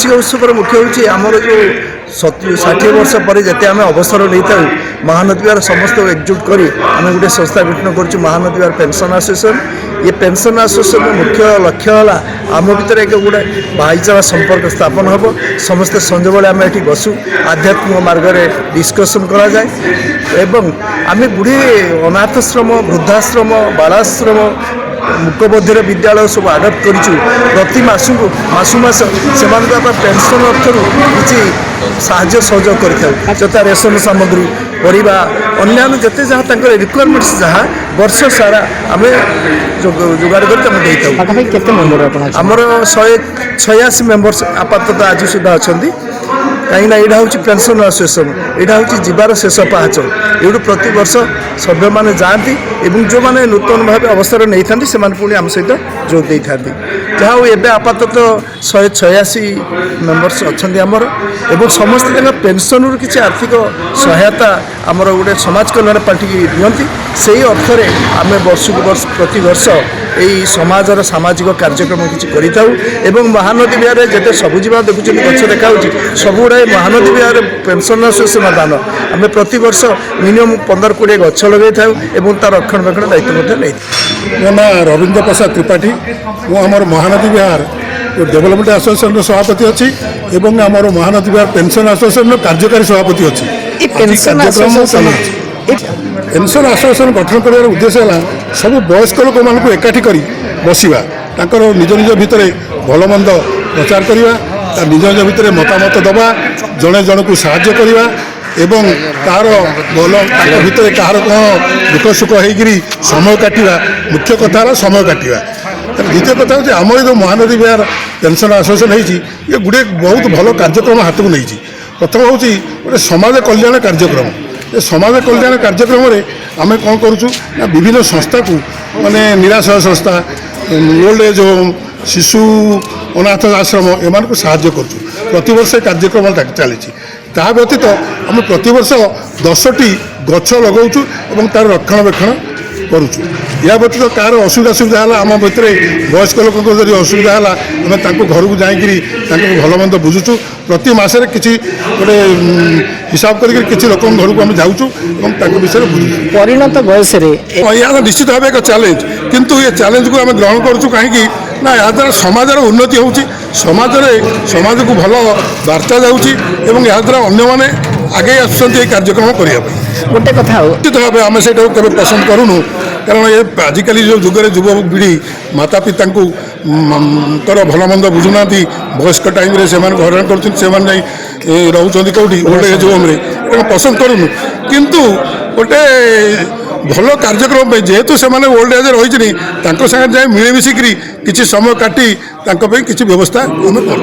वार्षिक उत्सव मुख्य हूँ आमर जो 60 वर्ष पर जिते आम अवसर नहीं था महानदी विहार समस्त एकजुट कर आम गोटे संस्था गठन कर महानदी विहार पेंशन एसोसिएशन। ये पेंशन एसोसिएशन मुख्य लक्ष्य है आम भर एक गोटे भाईचारा संपर्क स्थापन हम समस्ते संज बेले आम ये बसु आध्यात्मिक मार्ग में डिस्कसन करा जाए एवं आम गुड़े अनाथाश्रम वृद्धाश्रम बालाश्रम मुकबधिर विद्यालय सब आडप्ट करूँ प्रति मास से पेंशन अर्थर किसी साहाय्य सहयोग कर जता रेशन सामग्री परिवा अन्य जिते जहाँ रिक्वायरमेंट्स जहाँ वर्ष सारा आम जोगाड़ कर आमर 186 मेम्बर्स आपातत आज सुधा अच्छा कहीं यहाँ हूँ पेंशन एसोसिएशन यहाँ हूँ जीवार शेष पाहाच ये प्रति वर्ष सभ्य मैंने जाती और जो मैंने नूतन भाव अवसर नहीं था से पुणी आम सहित जोग दे था जहाँ हूँ एवं आपातत 186 मेम्बर्स अच्छा आमर और समस्त पेंशन रु किसी आर्थिक सहायता आमर गोटे समाज कल्याण पार्टी की दिखती से ही अर्थ आम वर्ष को वर्ष प्रति वर्ष यही समाजर सामाजिक कार्यक्रम किसी कर महानदी विहार जिते सबुजा देखुं गच देखा सब गुड़ा महानदी विहार पेंशन एसोसिएशन दान आम प्रति वर्ष मिनिमम 15-20 गछ लगे था तार रक्षणाबेक्षण दायित्व नहीं। मो ना रवींद्र प्रसाद त्रिपाठी मुझे महानदी विहार डेवलपमेंट एसोसिएशन सभापति अच्छी आमर महानदी विहार पेंशन एसोसिएशन कार्यकारी सभापति अच्छी। पेंशन एसोसिएशन गठन कर उद्देश्य है सब वयस्क लोक मानक एकाठी कर बसवा निज निज भितर भल मंद प्रचार करवा निज निज भितर मतामत दबा जड़े जन को साहाय्य करवा एवं तार भल भितर कहार कौन दुख सुख होकर समय काटा मुख्य कथा समय काटा। द्वितीय कथा हूँ आम जो महानदी विहार पेंशन एसोसिएशन ये गोटे बहुत भल कार्यक्रम हाथ को नहीं। प्रथम हूँ गोटे समाज कल्याण कार्यक्रम ये समाज कल्याण कार्यक्रम आम कौन करुँ विभिन्न संस्था को माने निराश्रय संस्था ओल्ड एज होम शिशु अनाथ आश्रम एम को साहाय्य करुँ प्रतिवर्ष कार्यक्रम चली ता व्यतीत आम प्रतिवर्ष 10टी गछ लगाऊँ और तार रक्षणाबेक्षण करुँ। या व्यतीत कार असुविधा है आम भितर वयस्क लोक जब असुविधा है आम घर को जाकि भल मंद बुझुचु प्रति मसरे किसी गोटे हिसाब करके किसी लोक घर को आम जाऊँ विषय बुझुचु परिणत बयस यहाँ निश्चित भाव एक चैलेंज किंतु ये चैलेंज को आम ग्रहण करूँ कहीं ना या द्वारा समाजर उन्नति हो समाज को भल वार्ता जाऊँगी या द्वारा अन्य मैंने आगे आसुँच कार्यक्रम करने गोटे कथा निश्चित भाव आम से पसंद करूँ कारण ये आजिकल जो जुगर युवक पीढ़ी माता पिता भल मंद बुझुना वयस्क टाइम से हरान कर रोच कौटी ओल्ड एज होम पसंद करूँ किंतु गोटे भल कार्यक्रम जेहेतु से ओल्ड एज रही सागे जाए मिलमिशिक किसी समय काटी किसी व्यवस्था आम कर।